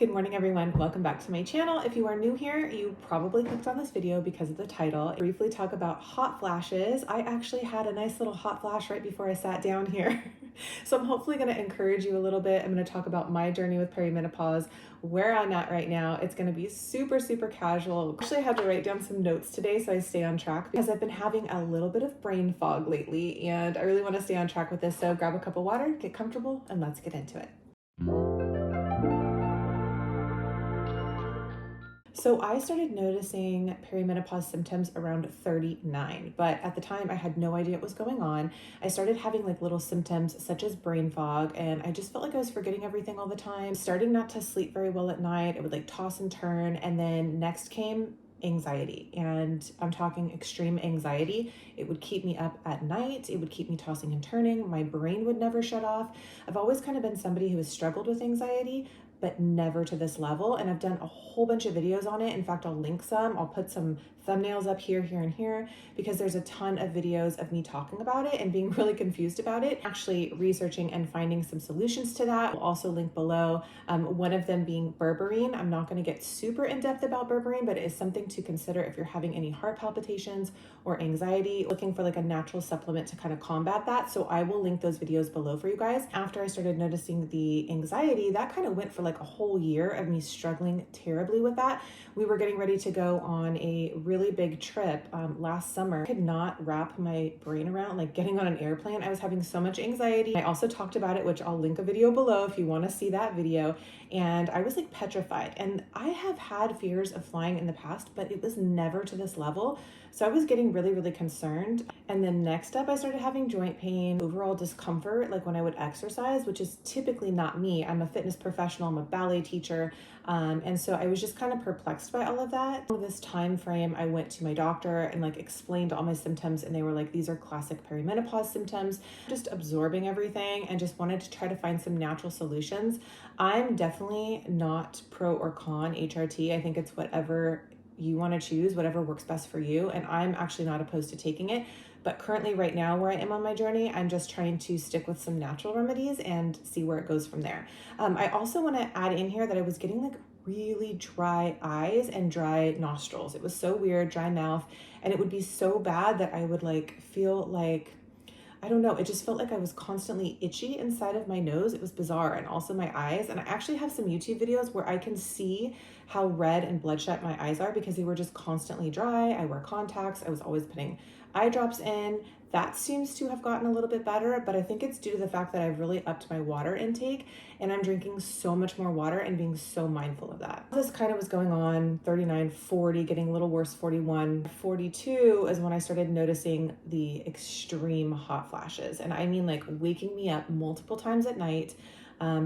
Good morning, everyone. Welcome back to my channel. If you are new here, you probably clicked on this video because of the title. I briefly talk about hot flashes. I actually had a nice little hot flash right before I sat down here. So I'm hopefully going to encourage you a little bit. I'm going to talk about my journey with perimenopause, where I'm at right now. It's going to be super casual. Actually, I had to write down some notes today so I stay on track because I've been having a little bit of brain fog lately and I really want to stay on track with this. So grab a cup of water, get comfortable, and let's get into it. So I started noticing perimenopause symptoms around 39, but at the time I had no idea what was going on. I started having like little symptoms such as brain fog, and I just felt like I was forgetting everything all the time, starting not to sleep very well at night. It would like toss and turn, and then next came anxiety, and I'm talking extreme anxiety. It would keep me up at night. It would keep me tossing and turning. My brain would never shut off. I've always kind of been somebody who has struggled with anxiety, but never to this level. And I've done a whole bunch of videos on it. In fact, I'll link some. I'll put some thumbnails up here, and here, because there's a ton of videos of me talking about it and being really confused about it, actually researching and finding some solutions to that. I'll also link below, one of them being berberine. I'm not going to get super in depth about berberine, but it is something to consider if you're having any heart palpitations or anxiety, looking for like a natural supplement to kind of combat that. So I will link those videos below for you guys. After I started noticing the anxiety, that kind of went for like a whole year of me struggling terribly with that. We were getting ready to go on a really big trip last summer. I could not wrap my brain around like getting on an airplane. I was having so much anxiety. I also talked about it, which I'll link a video below if you want to see that video. And I was like petrified. And I have had fears of flying in the past, but it was never to this level. So I was getting really concerned. And then next up, I started having joint pain, overall discomfort, like when I would exercise, which is typically not me. I'm a fitness professional, I'm a ballet teacher. And so I was just kind of perplexed by all of that. This time frame, I went to my doctor and like explained all my symptoms, and they were like, these are classic perimenopause symptoms. Just absorbing everything and just wanted to try to find some natural solutions. I'm definitely not pro or con HRT. I think it's whatever you want to choose, whatever works best for you. And I'm actually not opposed to taking it. But currently right now where I am on my journey, I'm just trying to stick with some natural remedies and see where it goes from there. I also want to add in here that I was getting like really dry eyes and dry nostrils. It was so weird, dry mouth. And it would be so bad that I would like feel like, I don't know, it just felt like I was constantly itchy inside of my nose. It was bizarre. And also my eyes. And I actually have some YouTube videos where I can see how red and bloodshot my eyes are because they were just constantly dry. I wear contacts. I was always putting eye drops in. That seems to have gotten a little bit better, but I think it's due to the fact that I've really upped my water intake and I'm drinking so much more water and being so mindful of that. This kind of was going on 39, 40, getting a little worse, 41. 42 is when I started noticing the extreme hot flashes. And I mean like waking me up multiple times at night,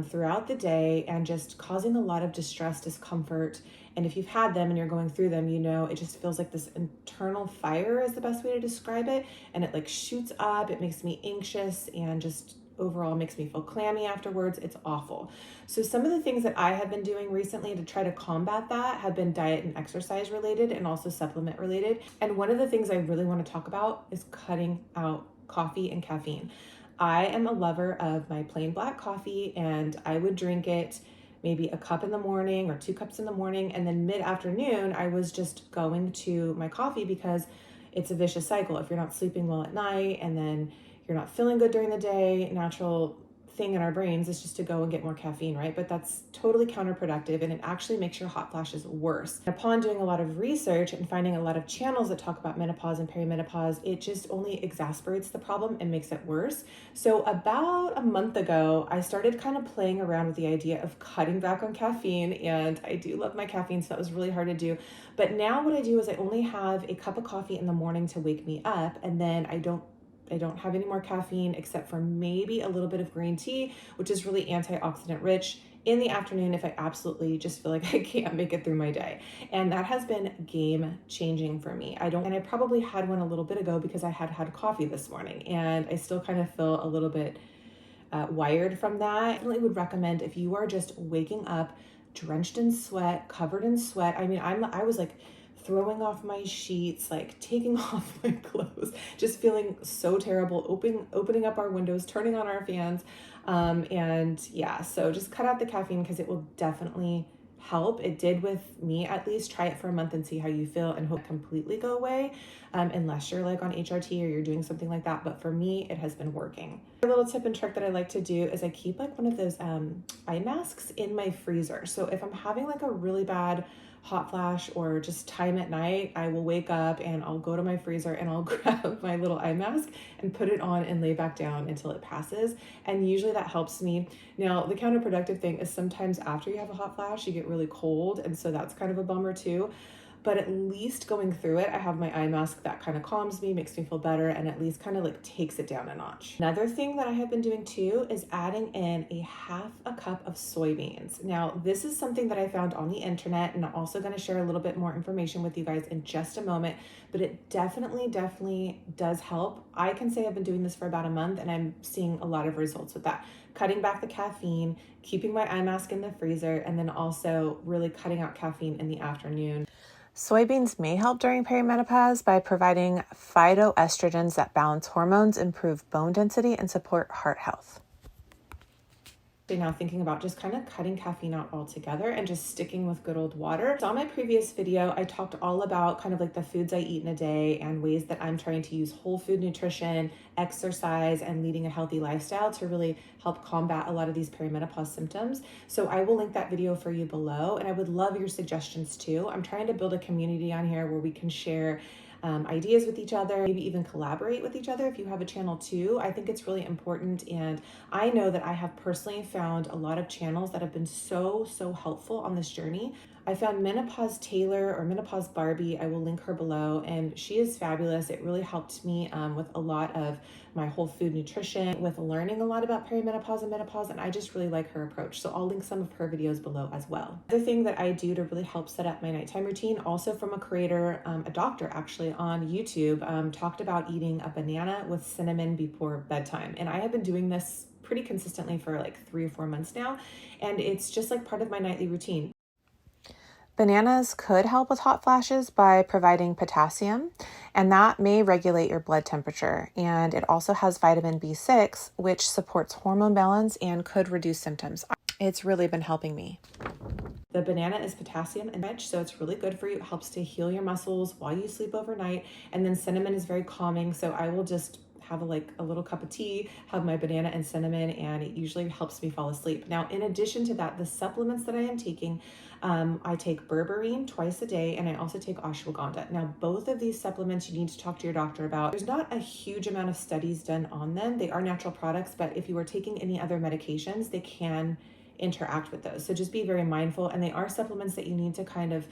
throughout the day, and just causing a lot of distress, discomfort. And if you've had them and you're going through them, you know, it just feels like this internal fire is the best way to describe it. And it like shoots up, it makes me anxious and just overall makes me feel clammy afterwards. It's awful. So some of the things that I have been doing recently to try to combat that have been diet and exercise related and also supplement related. And one of the things I really want to talk about is cutting out coffee and caffeine. I am a lover of my plain black coffee, and I would drink it maybe a cup in the morning or 2 cups in the morning. And then mid-afternoon, I was just going to my coffee because it's a vicious cycle. If you're not sleeping well at night and then you're not feeling good during the day, natural thing in our brains is just to go and get more caffeine, right? But that's totally counterproductive, and it actually makes your hot flashes worse. Upon doing a lot of research and finding a lot of channels that talk about menopause and perimenopause, it just only exacerbates the problem and makes it worse. So about a month ago, I started kind of playing around with the idea of cutting back on caffeine, and I do love my caffeine, so that was really hard to do. But now what I do is I only have a cup of coffee in the morning to wake me up, and then I don't have any more caffeine except for maybe a little bit of green tea, which is really antioxidant rich, in the afternoon if I absolutely just feel like I can't make it through my day. And that has been game changing for me. And I probably had one a little bit ago because I had coffee this morning, and I still kind of feel a little bit wired from that. I definitely would recommend if you are just waking up drenched in sweat, covered in sweat. I mean, I was like throwing off my sheets, like taking off my clothes, just feeling so terrible, opening up our windows, turning on our fans. And yeah, so just cut out the caffeine because it will definitely help. It did with me at least. Try it for a month and see how you feel and hope completely go away, unless you're like on HRT or you're doing something like that. But for me, it has been working. A little tip and trick that I like to do is I keep like one of those eye masks in my freezer. So if I'm having like a really bad hot flash or just time at night, I will wake up and I'll go to my freezer and I'll grab my little eye mask and put it on and lay back down until it passes. And usually that helps me. Now, the counterproductive thing is sometimes after you have a hot flash, you get really cold. And so that's kind of a bummer too. But at least going through it, I have my eye mask that kind of calms me, makes me feel better, and at least kind of like takes it down a notch. Another thing that I have been doing too is adding in a half a cup of soybeans. Now, this is something that I found on the internet, and I'm also going to share a little bit more information with you guys in just a moment, but it definitely does help. I can say I've been doing this for about a month, and I'm seeing a lot of results with that. Cutting back the caffeine, keeping my eye mask in the freezer, and then also really cutting out caffeine in the afternoon. Soybeans may help during perimenopause by providing phytoestrogens that balance hormones, improve bone density, and support heart health. Now thinking about just kind of cutting caffeine out altogether and just sticking with good old water. So on my previous video, I talked all about kind of like the foods I eat in a day and ways that I'm trying to use whole food nutrition, exercise, and leading a healthy lifestyle to really help combat a lot of these perimenopause symptoms. So I will link that video for you below, and I would love your suggestions too. I'm trying to build a community on here where we can share ideas with each other, maybe even collaborate with each other if you have a channel too. I think it's really important, and I know that I have personally found a lot of channels that have been so helpful on this journey. I found Menopause Taylor or Menopause Barbie. I will link her below, and she is fabulous. It really helped me with a lot of my whole food nutrition, with learning a lot about perimenopause and menopause, and I just really like her approach. So I'll link some of her videos below as well. Another thing that I do to really help set up my nighttime routine, also from a creator, a doctor actually on YouTube, talked about eating a banana with cinnamon before bedtime. And I have been doing this pretty consistently for like 3 or 4 months now, and it's just like part of my nightly routine. Bananas could help with hot flashes by providing potassium, and that may regulate your blood temperature. And it also has vitamin B6, which supports hormone balance and could reduce symptoms. It's really been helping me. The banana is potassium enriched, so it's really good for you. It helps to heal your muscles while you sleep overnight. And then cinnamon is very calming, so I will just have a little cup of tea, have my banana and cinnamon, and it usually helps me fall asleep. Now, in addition to that, the supplements that I am taking, I take berberine twice a day, and I also take ashwagandha. Now, both of these supplements you need to talk to your doctor about. There's not a huge amount of studies done on them. They are natural products, but if you are taking any other medications, they can interact with those. So just be very mindful, and they are supplements that you need to kind of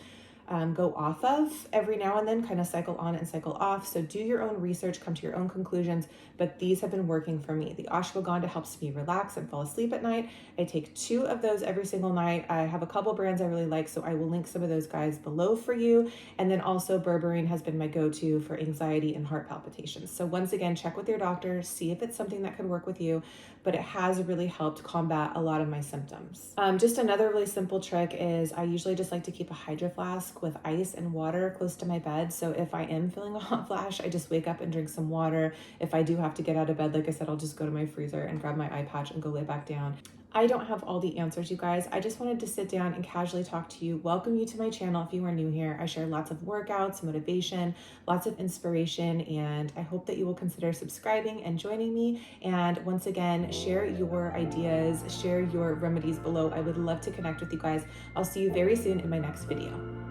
go off of every now and then, kind of cycle on and cycle off. So do your own research, come to your own conclusions, but these have been working for me. The ashwagandha helps me relax and fall asleep at night. I take 2 of those every single night. I have a couple brands I really like, so I will link some of those guys below for you. And then also berberine has been my go-to for anxiety and heart palpitations. So once again, check with your doctor, see if it's something that could work with you, but it has really helped combat a lot of my symptoms. Just another really simple trick is I usually just like to keep a hydro flask with ice and water close to my bed. So if I am feeling a hot flash, I just wake up and drink some water. If I do have to get out of bed, like I said, I'll just go to my freezer and grab my eye patch and go lay back down. I don't have all the answers, you guys. I just wanted to sit down and casually talk to you, welcome you to my channel if you are new here. I share lots of workouts, motivation, lots of inspiration, and I hope that you will consider subscribing and joining me. And once again, share your ideas, share your remedies below. I would love to connect with you guys. I'll see you very soon in my next video.